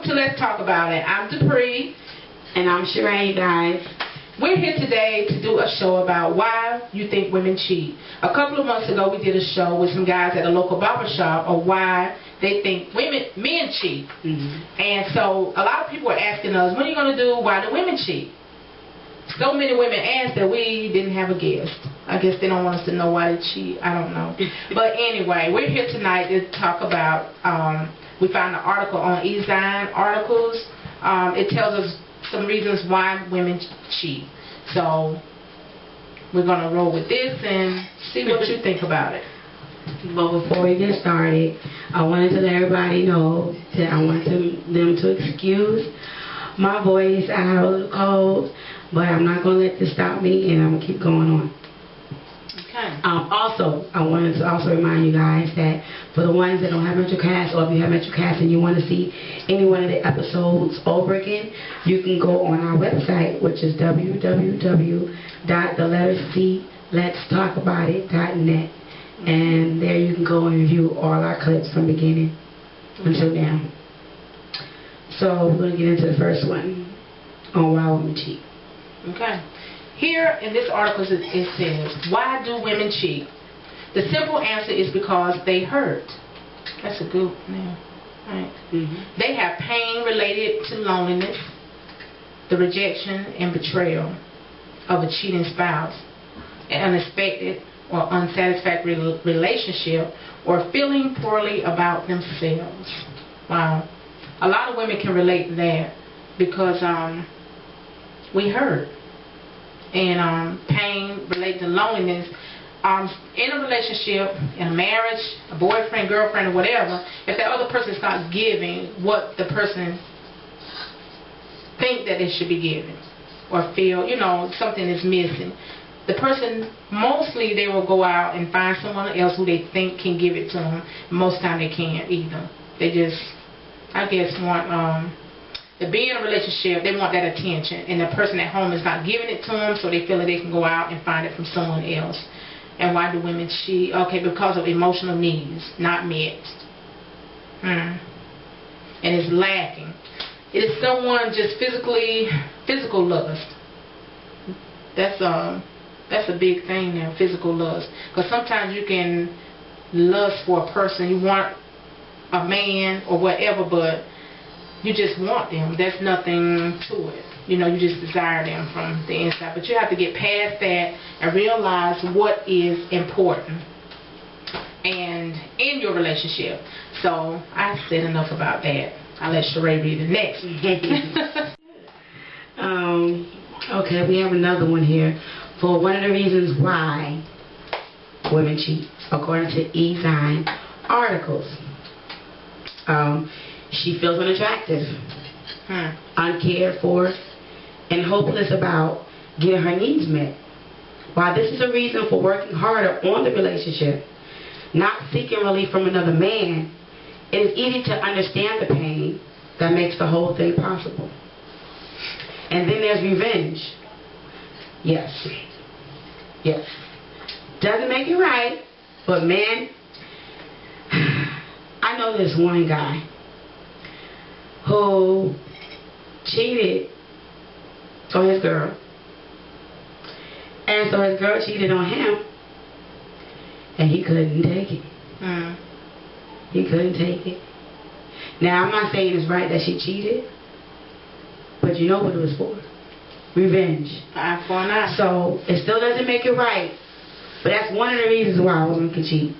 to Let's Talk About It. I'm Dupree. And I'm Charay, guys. We're here today to do a show about why you think women cheat. A couple of months ago, we did a show with some guys at a local barber shop of why they think men cheat. And so a lot of people are asking us, what are you going to do? Why do women cheat? So many women asked that we didn't have a guest. I guess they don't want us to know why they cheat. I don't know. But anyway, we're here tonight to talk about, we found an article on eZine articles. It tells us some reasons why women cheat. So we're going to roll with this and see what you think about it. But before we get started, I wanted to let everybody know that I want them to excuse my voice. I have a little cold, but I'm not going to let this stop me, and I'm going to keep going on. Okay. Also, I wanted to also remind you guys that for the ones that don't have MetroCast, or if you have MetroCast and you want to see any one of the episodes over again, you can go on our website, which is www.let'stalkaboutit.net, and there you can go and review all our clips from beginning until now. So we're going to get into the first one on why women cheat. Okay. Here in this article it says, why do women cheat? The simple answer is because they hurt. That's a good name. Right? They have pain related to loneliness, the rejection and betrayal of a cheating spouse, an unexpected or unsatisfactory relationship, or feeling poorly about themselves. Wow. A lot of women can relate to that because we hurt. And pain related to loneliness. In a relationship, in a marriage, a boyfriend, girlfriend, or whatever, if that other person is not giving what the person think that they should be giving, or feel, something is missing, the person, mostly they will go out and find someone else who they think can give it to them. Most time they can't either. They just, I guess, want to be in a relationship, they want that attention, and the person at home is not giving it to them, so they feel that they can go out and find it from someone else. And why do women cheat? Okay, because of emotional needs not met. And it's lacking. It is someone just physical lust. That's a big thing now, physical lust. Because sometimes you can lust for a person, you want a man or whatever, but you just want them. There's nothing to it. You just desire them from the inside. But you have to get past that and realize what is important and in your relationship. So I've said enough about that. I'll let Charay read the next. Okay, we have another one here. For one of the reasons why women cheat, according to eZine articles. She feels unattractive, uncared for, and hopeless about getting her needs met. While this is a reason for working harder on the relationship, not seeking relief from another man, it is easy to understand the pain that makes the whole thing possible. And then there's revenge. Yes. Doesn't make it right, but man, I know this one guy who cheated on his girl, and so his girl cheated on him, and he couldn't take it. He couldn't take it. Now, I'm not saying it's right that she cheated, but you know what it was for? Revenge. Eye for an eye. So it still doesn't make it right, but that's one of the reasons why women can cheat.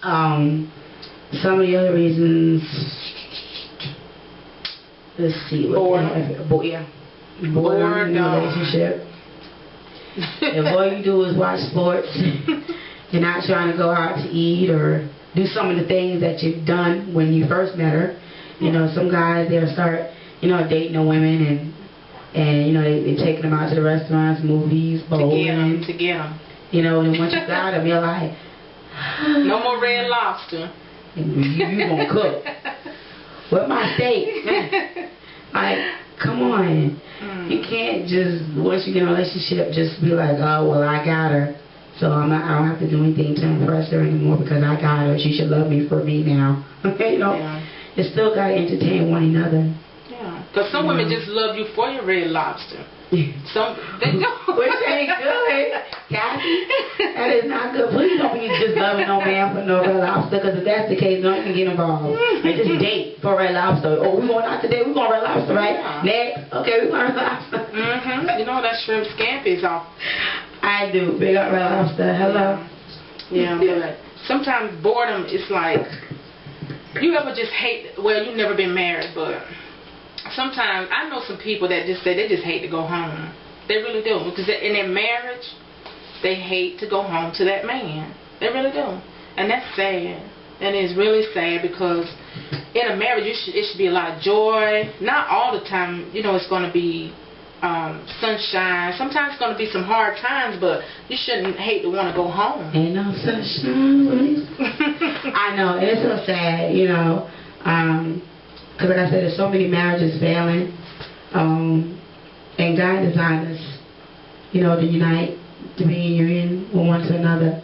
Some of the other reasons, let's see. Bored in a relationship. If all you do is watch sports, you're not trying to go out to eat or do some of the things that you've done when you first met her. Some guys, they'll start, dating the women and they're taking them out to the restaurants, movies, bowling. To get them. And once you got them, you're like, no more Red Lobster. You gonna cook. Where's my steak? Like, come on. You can't just, once you get in a relationship, just be like, oh, well, I got her, so I don't have to do anything to impress her anymore because I got her. She should love me for me now. It still got to entertain one another. Yeah, because some women just love you for your Red Lobster. Some they don't. Which ain't good, Kathy. That is not good. Please don't be just loving no man for no Red Lobster, because if that's the case, don't even get involved. Like, just date for Red Lobster. Oh, we going out today? We going Red Lobster, right? Yeah. Next, okay, we going Red Lobster. You know that shrimp scampi is off. I do. Big up Red Lobster. Hello. Yeah, but sometimes boredom is like, you ever just hate, well, you've never been married, but sometimes I know some people that just say they just hate to go home. They really do. Because in their marriage, they hate to go home to that man. They really do. And that's sad. And it's really sad, because in a marriage, it should be a lot of joy. Not all the time, you know, it's going to be sunshine. Sometimes it's going to be some hard times, but you shouldn't hate to want to go home. Ain't no sunshine. I know. It's so sad, you know. Because like I said, there's so many marriages failing, and God designed us, you know, to unite, to be in union with one to another,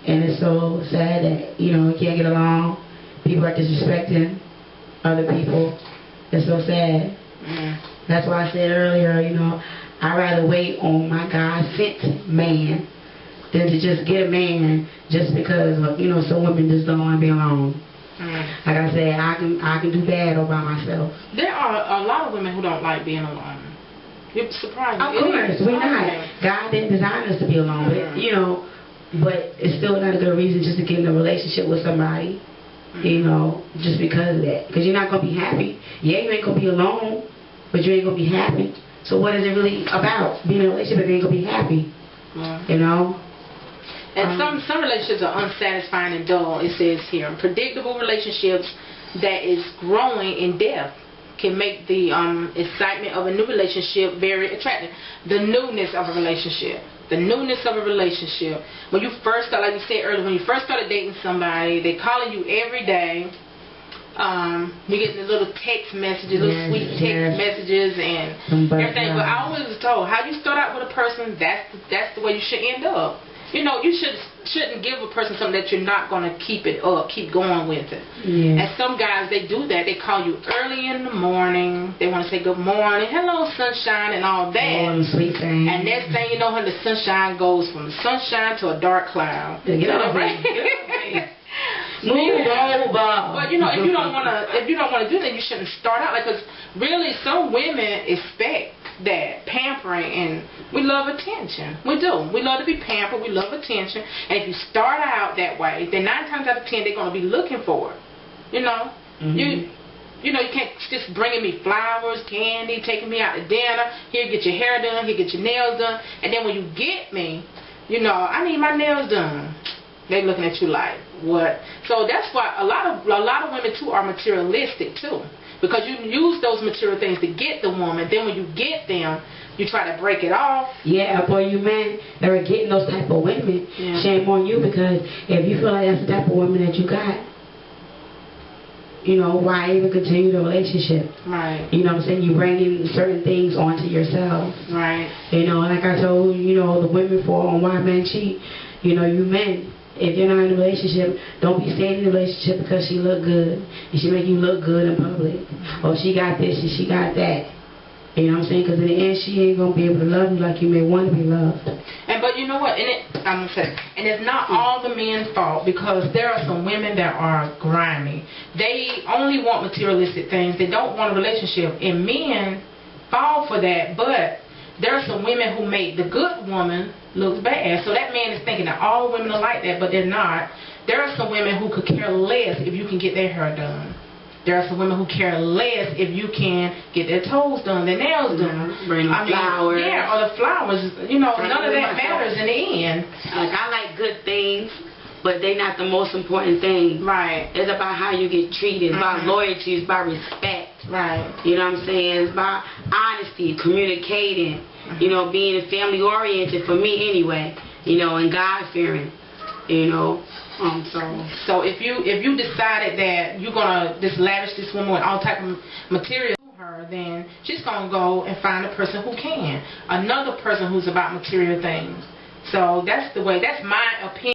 and it's so sad that, you know, we can't get along. People are disrespecting other people. It's so sad. That's why I said earlier, you know, I'd rather wait on my God-sent man than to just get a man just because, you know, some women just don't want to be alone. Like I said, I can do bad all by myself. There are a lot of women who don't like being alone. You're surprised. Of course, we're not. God didn't design us to be alone, but, you know, but it's still not a good reason just to get in a relationship with somebody, you know, just because of that. Because you're not going to be happy. Yeah, you ain't going to be alone, but you ain't going to be happy. So what is it really about, being in a relationship if you ain't going to be happy? You know? And some relationships are unsatisfying and dull, it says here. Predictable relationships that is growing in depth can make the excitement of a new relationship very attractive. The newness of a relationship. The newness of a relationship. When you first start, like you said earlier, when you first started dating somebody, they calling you every day. You get the little text messages, little sweet text messages and everything. But I always was told, how you start out with a person, that's the way you should end up. You know, you shouldn't give a person something that you're not going to keep going with it. And some guys, they do that. They call you early in the morning. They want to say good morning, hello sunshine, and all that. Sweet thing. And next thing you know, the sunshine goes from sunshine to a dark cloud. Get over Move over. But you know, if you don't want to do that, you shouldn't start out like, because really, some women expect that pampering, and we love attention. We do. We love to be pampered. We love attention. And if you start out that way, then 9 times out of 10 they're going to be looking for it. You know, you know, you can't just bringing me flowers, candy, taking me out to dinner. Here, get your hair done. Here, get your nails done. And then when you get me, you know, I need my nails done. They looking at you like, what? So that's why a lot of women too are materialistic too. Because you use those material things to get the woman. Then when you get them, you try to break it off. Yeah, for you men that are getting those type of women, shame on you, because if you feel like that's the type of woman that you got, you know, why even continue the relationship? Right. You know what I'm saying? You bringing certain things onto yourself. Right. You know, like I told you know, the women for on why men cheat. You know, you men, if you're not in a relationship, don't be staying in a relationship because she look good and she make you look good in public. Or she got this and she got that. You know what I'm saying? Because in the end, she ain't gonna be able to love you like you may want to be loved. But you know what? I'm gonna say, and it's not all the men's fault, because there are some women that are grimy. They only want materialistic things. They don't want a relationship, and men fall for that. But there are some women who make the good woman look bad. So that man is thinking that all women are like that, but they're not. There are some women who could care less if you can get their hair done. There are some women who care less if you can get their toes done, their nails done. Bring flowers. Yeah, or the flowers. You know, none of that matters in the end. Like, I like good things, but they're not the most important thing. Right. It's about how you get treated. It's about loyalty. It's about respect. Right. You know what I'm saying? It's about honesty, communicating. You know, being family-oriented, for me anyway. You know, and God-fearing. You know. So if you decided that you're gonna just lavish this woman with all type of material to her, then she's gonna go and find a person who can, another person who's about material things. So that's the way. That's my opinion.